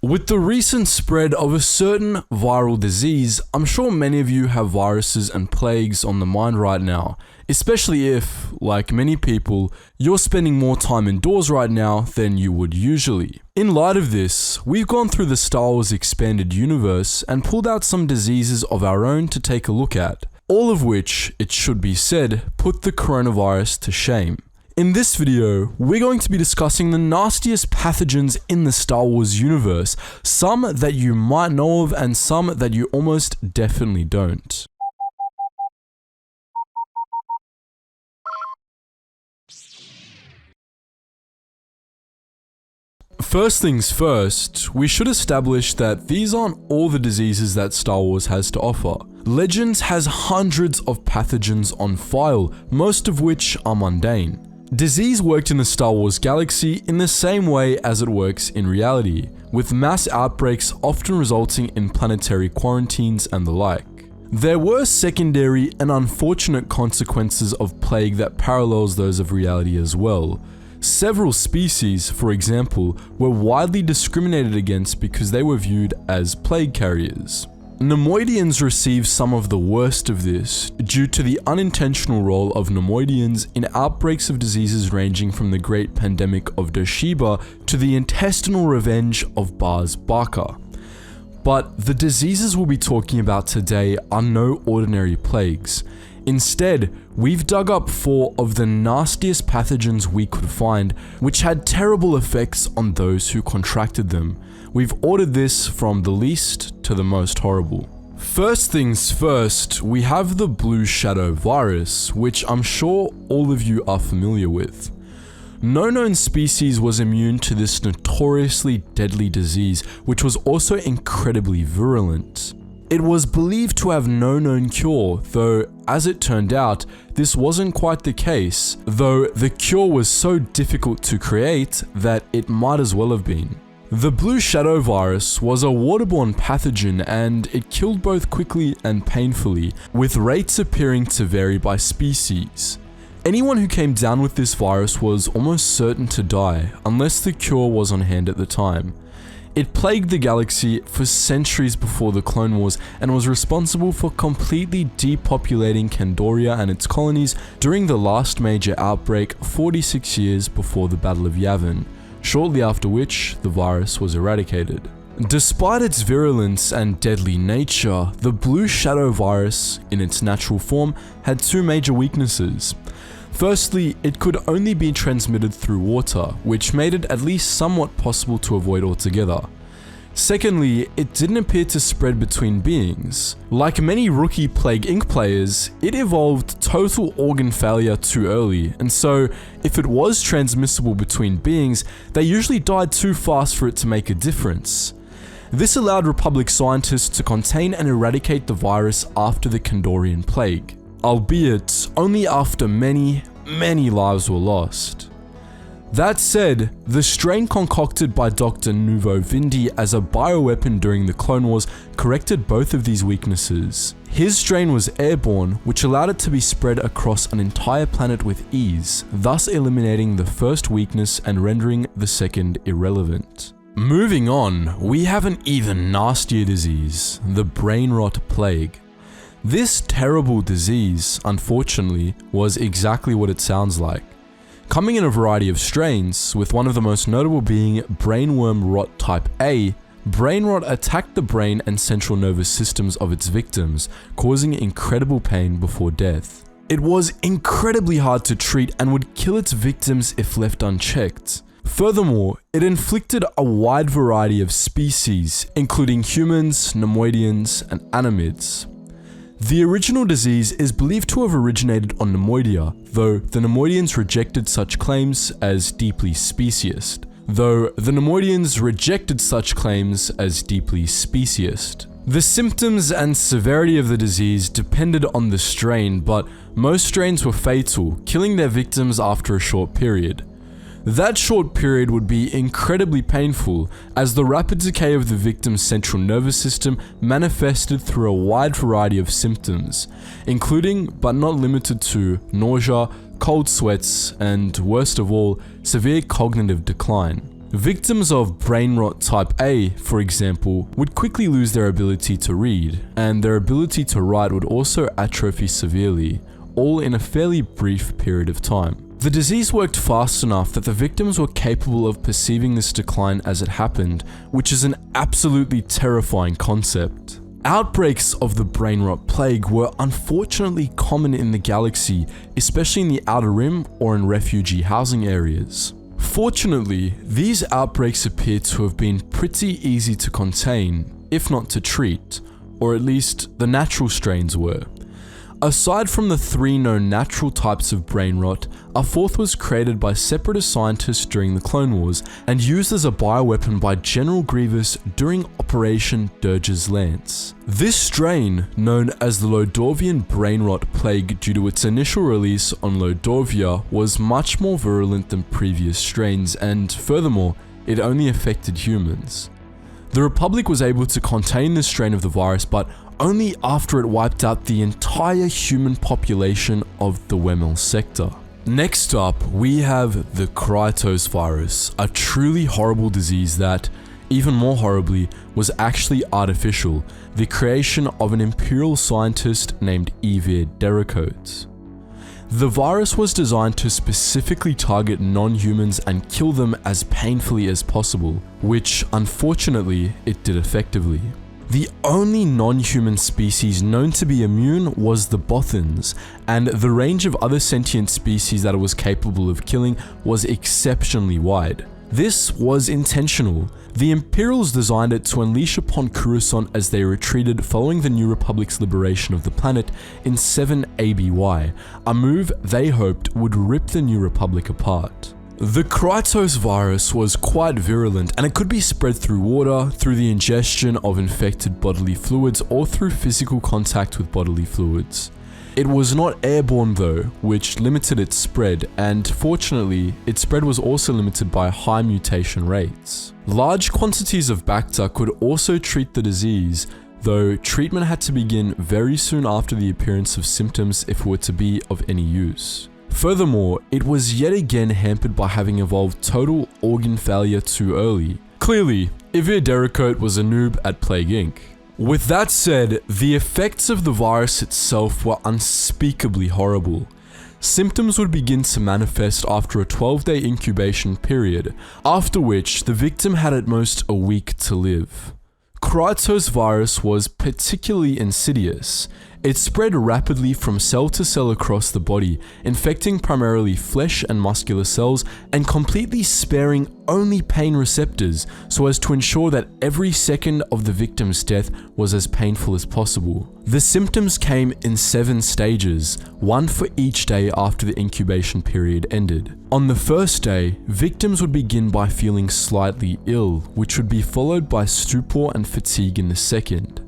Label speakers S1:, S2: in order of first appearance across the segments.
S1: With the recent spread of a certain viral disease, I'm sure many of you have viruses and plagues on the mind right now, especially if, like many people, you're spending more time indoors right now than you would usually. In light of this, we've gone through the Star Wars expanded universe and pulled out some diseases of our own to take a look at, all of which, it should be said, put the coronavirus to shame. In this video, we're going to be discussing the nastiest pathogens in the Star Wars universe, some that you might know of and some that you almost definitely don't. First things first, we should establish that these aren't all the diseases that Star Wars has to offer. Legends has hundreds of pathogens on file, most of which are mundane. Disease worked in the Star Wars galaxy in the same way as it works in reality, with mass outbreaks often resulting in planetary quarantines and the like. There were secondary and unfortunate consequences of plague that parallels those of reality as well. Several species, for example, were widely discriminated against because they were viewed as plague carriers. Nemoidians received some of the worst of this due to the unintentional role of Nemoidians in outbreaks of diseases ranging from the Great Pandemic of Doshiba to the intestinal revenge of Baz Baka. But the diseases we'll be talking about today are no ordinary plagues. Instead, we've dug up 4 of the nastiest pathogens we could find, which had terrible effects on those who contracted them. We've ordered this from the least to the most horrible. First things first, we have the Blue Shadow virus, which I'm sure all of you are familiar with. No known species was immune to this notoriously deadly disease, which was also incredibly virulent. It was believed to have no known cure, though as it turned out, this wasn't quite the case, though the cure was so difficult to create that it might as well have been. The Blue Shadow virus was a waterborne pathogen and it killed both quickly and painfully, with rates appearing to vary by species. Anyone who came down with this virus was almost certain to die, unless the cure was on hand at the time. It plagued the galaxy for centuries before the Clone Wars and was responsible for completely depopulating Candoria and its colonies during the last major outbreak 46 years before the Battle of Yavin, shortly after which the virus was eradicated. Despite its virulence and deadly nature, the Blue Shadow virus, in its natural form, had 2 major weaknesses. Firstly, it could only be transmitted through water, which made it at least somewhat possible to avoid altogether. Secondly, it didn't appear to spread between beings. Like many rookie Plague Inc. players, it evolved total organ failure too early, and so if it was transmissible between beings, they usually died too fast for it to make a difference. This allowed Republic scientists to contain and eradicate the virus after the Kandorian Plague, albeit only after many lives were lost. That said, the strain concocted by Dr. Nuvo Vindi as a bioweapon during the Clone Wars corrected both of these weaknesses. His strain was airborne, which allowed it to be spread across an entire planet with ease, thus eliminating the first weakness and rendering the second irrelevant. Moving on, we have an even nastier disease, the brain rot plague. This terrible disease, unfortunately, was exactly what it sounds like. Coming in a variety of strains, with one of the most notable being brainworm rot type A, brain rot attacked the brain and central nervous systems of its victims, causing incredible pain before death. It was incredibly hard to treat and would kill its victims if left unchecked. Furthermore, it inflicted a wide variety of species, including humans, Nemoidians, and Animids. The original disease is believed to have originated on Nemoidia, though the Nemoidians rejected such claims as deeply speciest. The symptoms and severity of the disease depended on the strain, but most strains were fatal, killing their victims after a short period. That short period would be incredibly painful, as the rapid decay of the victim's central nervous system manifested through a wide variety of symptoms, including, but not limited to, nausea, cold sweats, and worst of all, severe cognitive decline. Victims of brain rot type A, for example, would quickly lose their ability to read, and their ability to write would also atrophy severely, all in a fairly brief period of time. The disease worked fast enough that the victims were capable of perceiving this decline as it happened, which is an absolutely terrifying concept. Outbreaks of the brain rot plague were unfortunately common in the galaxy, especially in the Outer Rim or in refugee housing areas. Fortunately, these outbreaks appear to have been pretty easy to contain, if not to treat, or at least the natural strains were. Aside from the 3 known natural types of brain rot, a 4th was created by separatist scientists during the Clone Wars and used as a bioweapon by General Grievous during Operation Dirge's Lance. This strain, known as the Lodorvian brain rot plague due to its initial release on Lodorvia, was much more virulent than previous strains, and furthermore, it only affected humans. The Republic was able to contain this strain of the virus, but only after it wiped out the entire human population of the Wemel sector. Next up, we have the Krytos virus, a truly horrible disease that, even more horribly, was actually artificial, the creation of an Imperial scientist named Evir Dericote. The virus was designed to specifically target non-humans and kill them as painfully as possible, which unfortunately it did effectively. The only non-human species known to be immune was the Bothans, and the range of other sentient species that it was capable of killing was exceptionally wide. This was intentional. The Imperials designed it to unleash upon Coruscant as they retreated following the New Republic's liberation of the planet in 7 ABY, a move they hoped would rip the New Republic apart. The Krytos virus was quite virulent, and it could be spread through water, through the ingestion of infected bodily fluids, or through physical contact with bodily fluids. It was not airborne though, which limited its spread, and fortunately, its spread was also limited by high mutation rates. Large quantities of Bacta could also treat the disease, though treatment had to begin very soon after the appearance of symptoms if it were to be of any use. Furthermore, it was yet again hampered by having evolved total organ failure too early. Clearly, Evir Dericote was a noob at Plague Inc. With that said, the effects of the virus itself were unspeakably horrible. Symptoms would begin to manifest after a 12-day incubation period, after which the victim had at most a week to live. Krytos virus was particularly insidious. It spread rapidly from cell to cell across the body, infecting primarily flesh and muscular cells and completely sparing only pain receptors so as to ensure that every second of the victim's death was as painful as possible. The symptoms came in 7 stages, one for each day after the incubation period ended. On the first day, victims would begin by feeling slightly ill, which would be followed by stupor and fatigue in the second.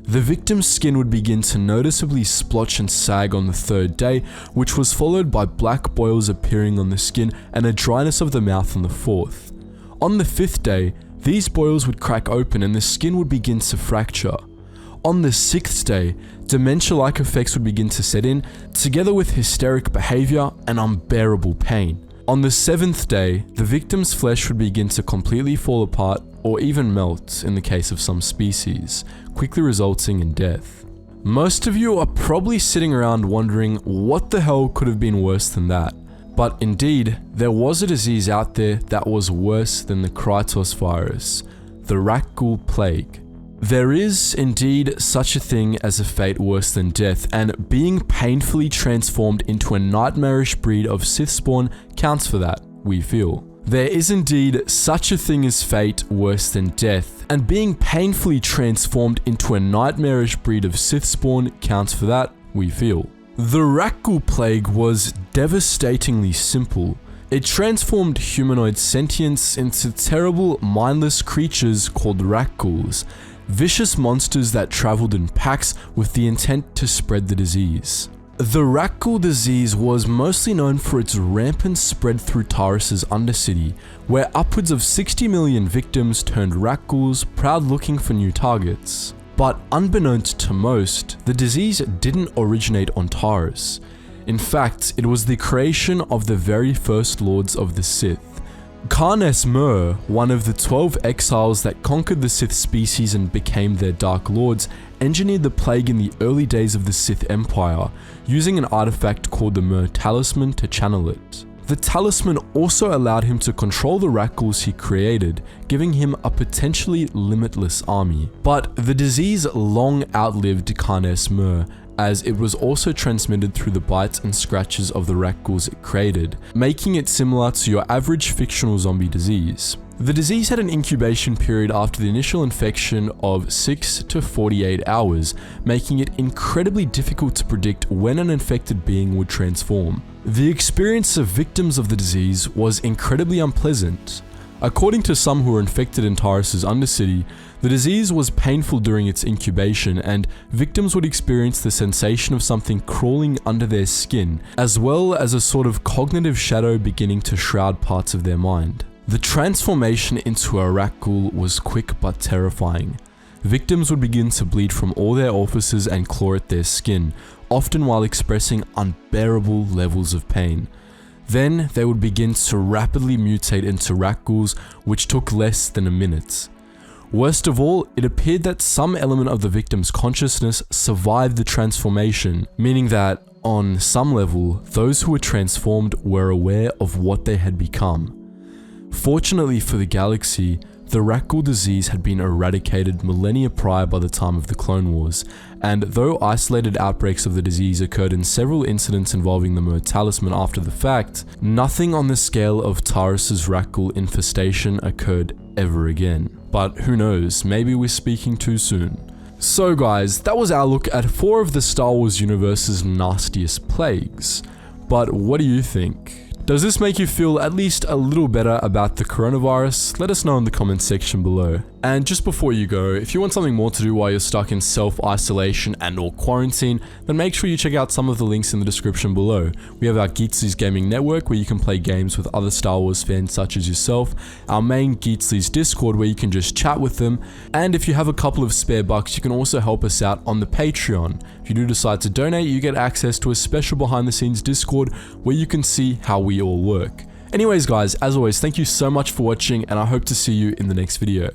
S1: The victim's skin would begin to noticeably splotch and sag on the 3rd day, which was followed by black boils appearing on the skin and a dryness of the mouth on the 4th. On the 5th day, these boils would crack open and the skin would begin to fracture. On the 6th day, dementia-like effects would begin to set in, together with hysteric behavior and unbearable pain. On the 7th day, the victim's flesh would begin to completely fall apart or even melt in the case of some species, quickly resulting in death. Most of you are probably sitting around wondering what the hell could have been worse than that. But indeed, there was a disease out there that was worse than the Krytos virus, the Rakghoul plague. There is indeed such a thing as a fate worse than death, and being painfully transformed into a nightmarish breed of Sith spawn counts for that, we feel. There is indeed such a thing as fate worse than death, and being painfully transformed into a nightmarish breed of Sith spawn counts for that, we feel. The Rakghoul plague was devastatingly simple. It transformed humanoid sentience into terrible, mindless creatures called Rakghouls, vicious monsters that traveled in packs with the intent to spread the disease. The Rakghoul disease was mostly known for its rampant spread through Taurus's undercity, where upwards of 60 million victims turned Rakghouls, proud looking for new targets. But unbeknownst to most, the disease didn't originate on Taurus. In fact, it was the creation of the very first Lords of the Sith, Karnes Mer, one of the 12 exiles that conquered the Sith species and became their Dark Lords, engineered the plague in the early days of the Sith Empire, using an artifact called the Mer Talisman to channel it. The talisman also allowed him to control the Rakghouls he created, giving him a potentially limitless army. But the disease long outlived Karnes Mer, as it was also transmitted through the bites and scratches of the Rakghouls it created, making it similar to your average fictional zombie disease. The disease had an incubation period after the initial infection of 6 to 48 hours, making it incredibly difficult to predict when an infected being would transform. The experience of victims of the disease was incredibly unpleasant. According to some who were infected in Taurus's Undercity, the disease was painful during its incubation, and victims would experience the sensation of something crawling under their skin, as well as a sort of cognitive shadow beginning to shroud parts of their mind. The transformation into a Rakghoul was quick but terrifying. Victims would begin to bleed from all their orifices and claw at their skin, often while expressing unbearable levels of pain. Then they would begin to rapidly mutate into Rakghouls, which took less than a minute. Worst of all, it appeared that some element of the victim's consciousness survived the transformation, meaning that, on some level, those who were transformed were aware of what they had become. Fortunately for the galaxy, the Rakghoul disease had been eradicated millennia prior by the time of the Clone Wars, and though isolated outbreaks of the disease occurred in several incidents involving the Mer Talisman after the fact, nothing on the scale of Taurus's Rakghoul infestation occurred ever again. But who knows, maybe we're speaking too soon. So guys, that was our look at 4 of the Star Wars universe's nastiest plagues. But what do you think? Does this make you feel at least a little better about the coronavirus? Let us know in the comments section below. And just before you go, if you want something more to do while you're stuck in self-isolation and or quarantine, then make sure you check out some of the links in the description below. We have our Geetzlies Gaming Network where you can play games with other Star Wars fans such as yourself, our main Geetzlies Discord where you can just chat with them, and if you have a couple of spare bucks, you can also help us out on the Patreon. If you do decide to donate, you get access to a special behind the scenes Discord where you can see how we all work. Anyways guys, as always, thank you so much for watching and I hope to see you in the next video.